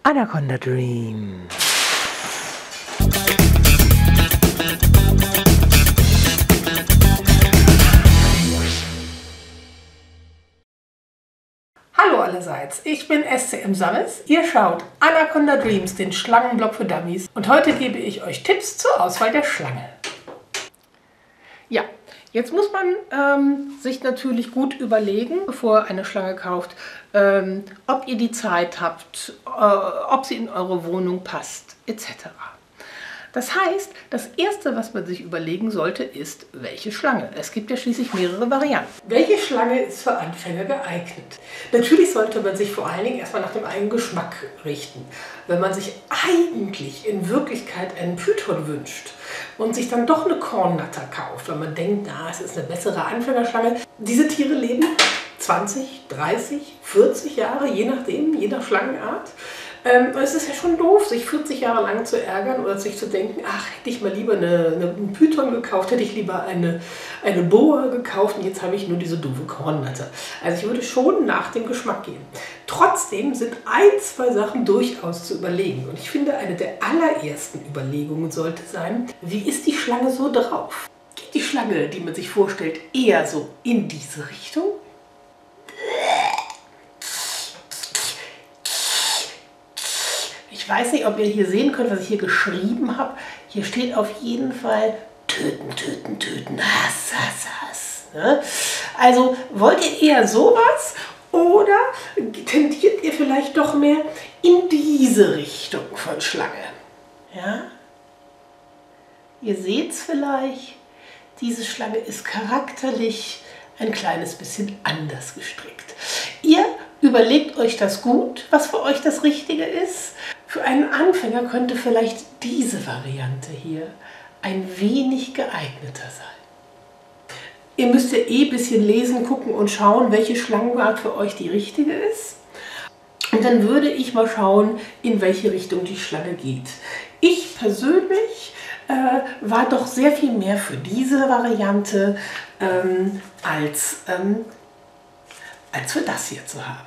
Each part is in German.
Anaconda Dream. Hallo allerseits, ich bin SCM Sammes. Ihr schaut Anaconda Dreams, den Schlangenblog für Dummies. Und heute gebe ich euch Tipps zur Auswahl der Schlange. Ja, jetzt muss man sich natürlich gut überlegen, bevor ihr eine Schlange kauft, ob ihr die Zeit habt, ob sie in eure Wohnung passt, etc. Das heißt, das Erste, was man sich überlegen sollte, ist, welche Schlange. Es gibt ja schließlich mehrere Varianten. Welche Schlange ist für Anfänger geeignet? Natürlich sollte man sich vor allen Dingen erstmal nach dem eigenen Geschmack richten. Wenn man sich eigentlich in Wirklichkeit einen Python wünscht und sich dann doch eine Kornnatter kauft, weil man denkt, na, es ist eine bessere Anfängerschlange. Diese Tiere leben 20, 30, 40 Jahre, je nachdem, je nach Schlangenart. Es ist ja schon doof, sich 40 Jahre lang zu ärgern oder sich zu denken, ach, hätte ich mal lieber einen Python gekauft, hätte ich lieber eine Boa gekauft und jetzt habe ich nur diese doofe Kornnatter. Also ich würde schon nach dem Geschmack gehen. Trotzdem sind ein, zwei Sachen durchaus zu überlegen. Und ich finde, eine der allerersten Überlegungen sollte sein, wie ist die Schlange so drauf? Geht die Schlange, die man sich vorstellt, eher so in diese Richtung? Ich weiß nicht, ob ihr hier sehen könnt, was ich hier geschrieben habe. Hier steht auf jeden Fall töten, töten, töten, Hass, Hass, Hass. Ne? Also wollt ihr eher sowas oder tendiert ihr vielleicht doch mehr in diese Richtung von Schlange? Ja? Ihr seht es vielleicht, diese Schlange ist charakterlich ein kleines bisschen anders gestrickt. Ihr überlegt euch das gut, was für euch das Richtige ist. Für einen Anfänger könnte vielleicht diese Variante hier ein wenig geeigneter sein. Ihr müsst ja ein bisschen lesen, gucken und schauen, welche Schlangenart für euch die richtige ist. Und dann würde ich mal schauen, in welche Richtung die Schlange geht. Ich persönlich war doch sehr viel mehr für diese Variante als für das hier zu haben.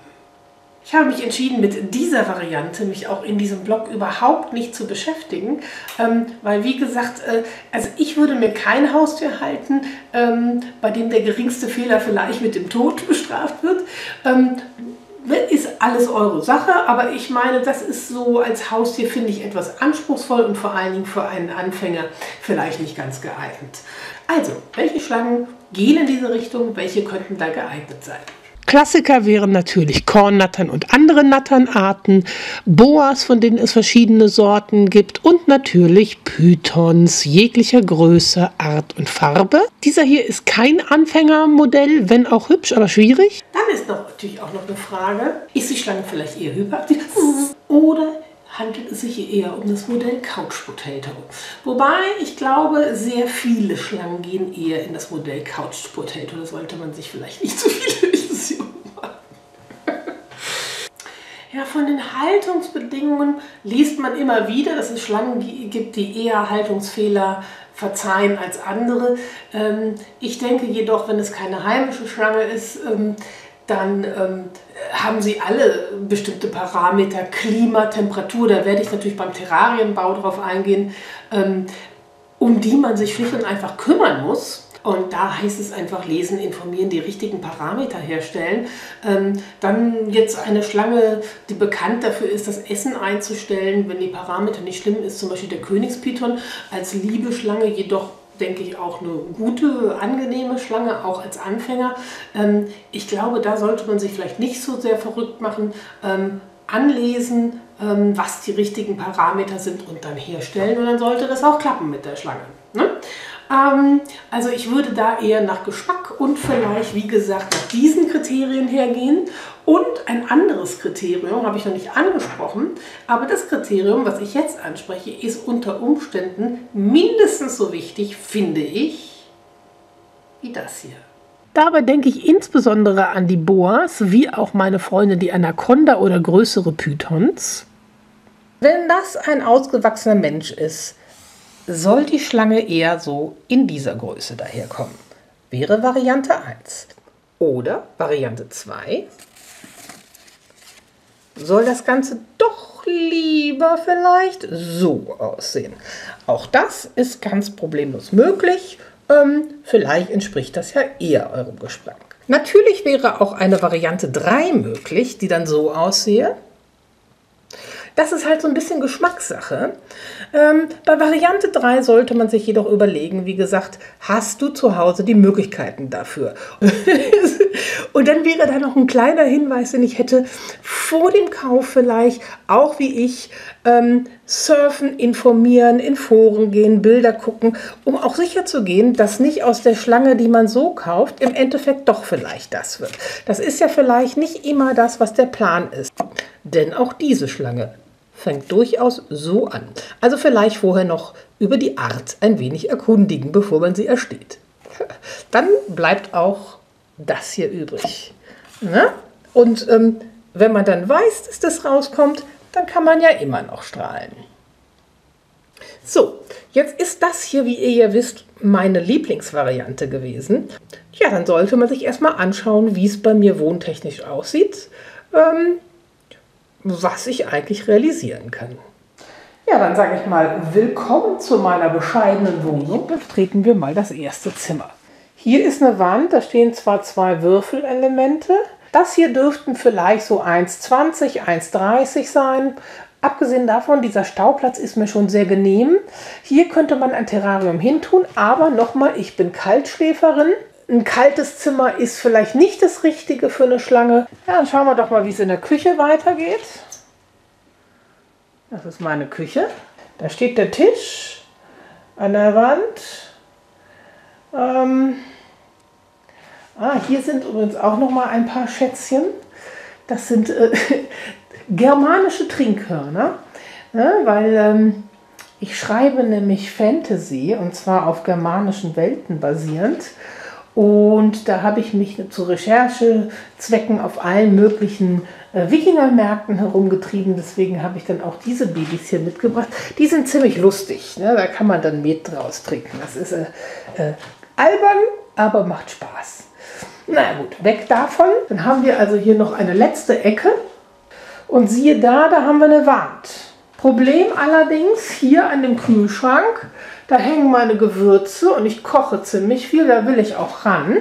Ich habe mich entschieden, mit dieser Variante mich auch in diesem Blog überhaupt nicht zu beschäftigen, weil wie gesagt, also ich würde mir kein Haustier halten, bei dem der geringste Fehler vielleicht mit dem Tod bestraft wird. Ist alles eure Sache, aber ich meine, das ist so als Haustier, finde ich, etwas anspruchsvoll und vor allen Dingen für einen Anfänger vielleicht nicht ganz geeignet. Also, welche Schlangen gehen in diese Richtung, welche könnten da geeignet sein? Klassiker wären natürlich Kornnattern und andere Natternarten, Boas, von denen es verschiedene Sorten gibt und natürlich Pythons jeglicher Größe, Art und Farbe. Dieser hier ist kein Anfängermodell, wenn auch hübsch, aber schwierig. Dann ist natürlich auch noch eine Frage, ist die Schlange vielleicht eher hyperaktiv oder handelt es sich hier eher um das Modell Couch Potato. Wobei, ich glaube, sehr viele Schlangen gehen eher in das Modell Couch Potato. Da sollte man sich vielleicht nicht zu viele Illusionen machen. Ja, von den Haltungsbedingungen liest man immer wieder, dass es Schlangen gibt, die eher Haltungsfehler verzeihen als andere. Ich denke jedoch, wenn es keine heimische Schlange ist, dann haben sie alle bestimmte Parameter, Klima, Temperatur, da werde ich natürlich beim Terrarienbau drauf eingehen, um die man sich schlicht und einfach kümmern muss. Und da heißt es einfach lesen, informieren, die richtigen Parameter herstellen. Dann jetzt eine Schlange, die bekannt dafür ist, das Essen einzustellen, wenn die Parameter nicht schlimm ist, zum Beispiel der Königspython als Liebeschlange, jedoch denke ich auch eine gute, angenehme Schlange, auch als Anfänger. Ich glaube, da sollte man sich vielleicht nicht so sehr verrückt machen, anlesen, was die richtigen Parameter sind und dann herstellen und dann sollte das auch klappen mit der Schlange. Ne? Also ich würde da eher nach Geschmack und vielleicht, wie gesagt, nach diesen Kriterien hergehen. Und ein anderes Kriterium habe ich noch nicht angesprochen, aber das Kriterium, was ich jetzt anspreche, ist unter Umständen mindestens so wichtig, finde ich, wie das hier. Dabei denke ich insbesondere an die Boas, wie auch meine Freunde die Anaconda oder größere Pythons. Wenn das ein ausgewachsener Mensch ist, soll die Schlange eher so in dieser Größe daherkommen. Wäre Variante 1. Oder Variante 2. soll das Ganze doch lieber vielleicht so aussehen. Auch das ist ganz problemlos möglich. Vielleicht entspricht das ja eher eurem Geschmack. Natürlich wäre auch eine Variante 3 möglich, die dann so aussehe. Das ist halt so ein bisschen Geschmackssache. Bei Variante 3 sollte man sich jedoch überlegen, wie gesagt, hast du zu Hause die Möglichkeiten dafür? Und dann wäre da noch ein kleiner Hinweis, den ich hätte, vor dem Kauf vielleicht, auch wie ich, surfen, informieren, in Foren gehen, Bilder gucken, um auch sicher zu gehen, dass nicht aus der Schlange, die man so kauft, im Endeffekt doch vielleicht das wird. Das ist ja vielleicht nicht immer das, was der Plan ist. Denn auch diese Schlange fängt durchaus so an. Also vielleicht vorher noch über die Art ein wenig erkundigen, bevor man sie ersteht. Dann bleibt auch das hier übrig. Ne? Und wenn man dann weiß, dass das rauskommt, dann kann man ja immer noch strahlen. So, jetzt ist das hier, wie ihr ja wisst, meine Lieblingsvariante gewesen. Ja, dann sollte man sich erstmal anschauen, wie es bei mir wohntechnisch aussieht. Was ich eigentlich realisieren kann. Ja, dann sage ich mal, willkommen zu meiner bescheidenen Wohnung. Betreten wir mal das erste Zimmer. Hier ist eine Wand, da stehen zwar 2 Würfelelemente. Das hier dürften vielleicht so 1,20, 1,30 sein. Abgesehen davon, dieser Stauplatz ist mir schon sehr genehm. Hier könnte man ein Terrarium hintun, aber nochmal, ich bin Kaltschläferin. Ein kaltes Zimmer ist vielleicht nicht das Richtige für eine Schlange. Ja, dann schauen wir doch mal, wie es in der Küche weitergeht. Das ist meine Küche. Da steht der Tisch an der Wand. Hier sind übrigens auch noch mal ein paar Schätzchen. Das sind germanische Trinkhörner, ne? Weil ich schreibe nämlich Fantasy und zwar auf germanischen Welten basierend. Und da habe ich mich zu Recherchezwecken auf allen möglichen Wikingermärkten herumgetrieben. Deswegen habe ich dann auch diese Babys hier mitgebracht. Die sind ziemlich lustig. Ne? Da kann man dann Met draus trinken. Das ist albern, aber macht Spaß. Na gut, weg davon. Dann haben wir also hier noch eine letzte Ecke. Und siehe da, da haben wir eine Wand. Problem allerdings hier an dem Kühlschrank. Da hängen meine Gewürze und ich koche ziemlich viel, da will ich auch ran.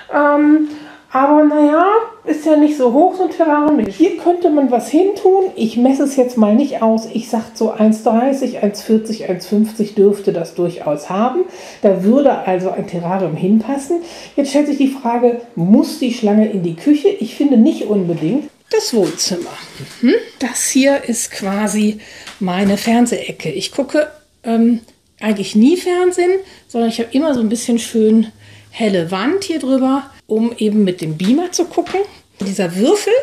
Aber naja, ist ja nicht so hoch so ein Terrarium. Hier könnte man was hintun. Ich messe es jetzt mal nicht aus. Ich sage so 1,30, 1,40, 1,50 dürfte das durchaus haben. Da würde also ein Terrarium hinpassen. Jetzt stellt sich die Frage, muss die Schlange in die Küche? Ich finde nicht unbedingt. Das Wohnzimmer. Das hier ist quasi meine Fernsehecke. Ich gucke eigentlich nie Fernsehen, sondern ich habe immer so ein bisschen schön helle Wand hier drüber, um eben mit dem Beamer zu gucken. Dieser Würfel,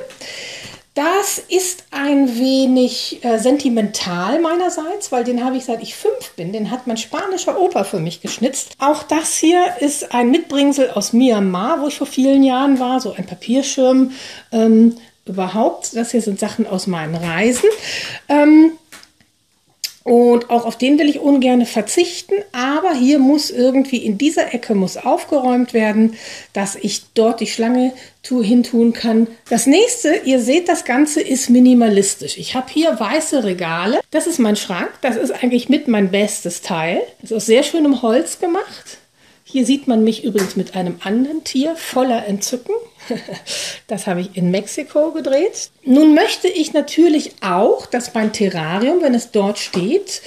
das ist ein wenig sentimental meinerseits, weil den habe ich seit ich 5 bin. Den hat mein spanischer Opa für mich geschnitzt. Auch das hier ist ein Mitbringsel aus Myanmar, wo ich vor vielen Jahren war, so ein Papierschirm. Überhaupt, das hier sind Sachen aus meinen Reisen. Und auch auf den will ich ungern verzichten, aber hier muss irgendwie in dieser Ecke muss aufgeräumt werden, dass ich dort die Schlange hintun kann. Das nächste, ihr seht, das Ganze ist minimalistisch. Ich habe hier weiße Regale. Das ist mein Schrank. Das ist eigentlich mit mein bestes Teil. Das ist aus sehr schönem Holz gemacht. Hier sieht man mich übrigens mit einem anderen Tier voller Entzücken. Das habe ich in Mexiko gedreht. Nun möchte ich natürlich auch, dass mein Terrarium, wenn es dort steht,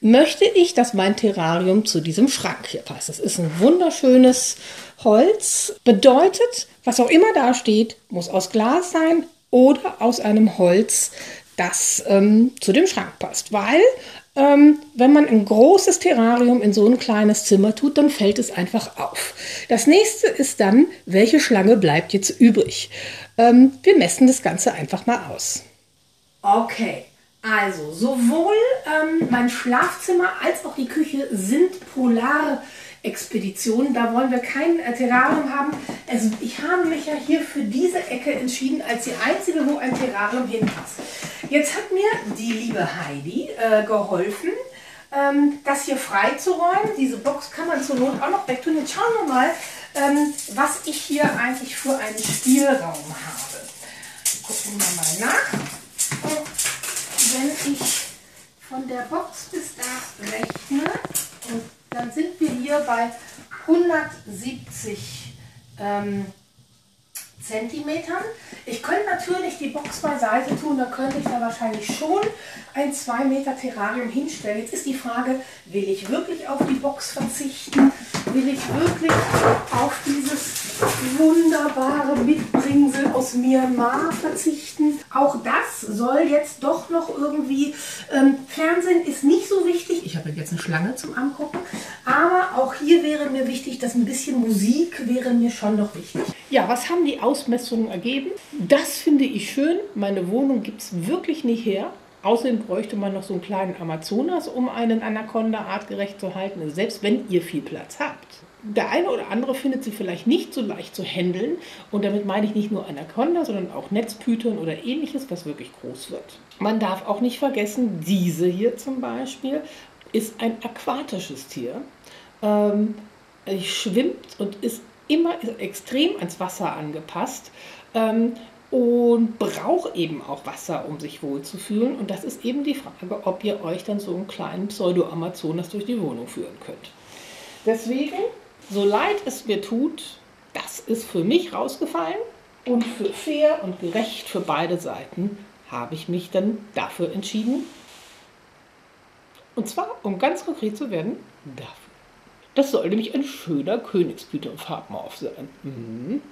möchte ich, dass mein Terrarium zu diesem Schrank hier passt. Das ist ein wunderschönes Holz. Bedeutet, was auch immer da steht, muss aus Glas sein oder aus einem Holz, das zu dem Schrank passt. Weil wenn man ein großes Terrarium in so ein kleines Zimmer tut, dann fällt es einfach auf. Das nächste ist dann, welche Schlange bleibt jetzt übrig? Wir messen das Ganze einfach mal aus. Okay, also sowohl mein Schlafzimmer als auch die Küche sind Polarexpeditionen. Da wollen wir kein Terrarium haben. Also ich habe mich ja hier für diese Ecke entschieden, als die einzige, wo ein Terrarium hinpasst. Jetzt hat mir die liebe Heidi geholfen, das hier freizuräumen. Diese Box kann man zur Not auch noch wegtun. Jetzt schauen wir mal, was ich hier eigentlich für einen Spielraum habe. Gucken wir mal nach. wenn ich von der Box bis da rechne, und dann sind wir hier bei 170 Zentimetern. Ich könnte natürlich die Box beiseite tun, da könnte ich da wahrscheinlich schon ein 2 Meter Terrarium hinstellen. Jetzt ist die Frage, will ich wirklich auf die Box verzichten? Will ich wirklich auf dieses wunderbare Mitbringsel aus Myanmar verzichten? Auch das soll jetzt doch noch irgendwie, Fernsehen ist nicht so wichtig. Ich habe jetzt eine Schlange zum Angucken, aber auch hier wäre mir wichtig, dass ein bisschen Musik wäre mir schon noch wichtig. Ja, was haben die Ausmessungen ergeben? Das finde ich schön. Meine Wohnung gibt es wirklich nicht her. Außerdem bräuchte man noch so einen kleinen Amazonas, um einen Anaconda artgerecht zu halten, also selbst wenn ihr viel Platz habt. Der eine oder andere findet sie vielleicht nicht so leicht zu handeln, und damit meine ich nicht nur Anaconda, sondern auch Netzpython oder ähnliches, was wirklich groß wird. Man darf auch nicht vergessen, diese hier zum Beispiel ist ein aquatisches Tier. Schwimmt und ist immer extrem ans Wasser angepasst. Und braucht eben auch Wasser, um sich wohlzufühlen. Und das ist eben die Frage, ob ihr euch dann so einen kleinen Pseudo-Amazonas durch die Wohnung führen könnt. Deswegen, so leid es mir tut, das ist für mich rausgefallen. Und für fair und gerecht für beide Seiten habe ich mich dann dafür entschieden. Und zwar, um ganz konkret zu werden, dafür. Das soll nämlich ein schöner Königspython-Farbmorph sein. Mhm.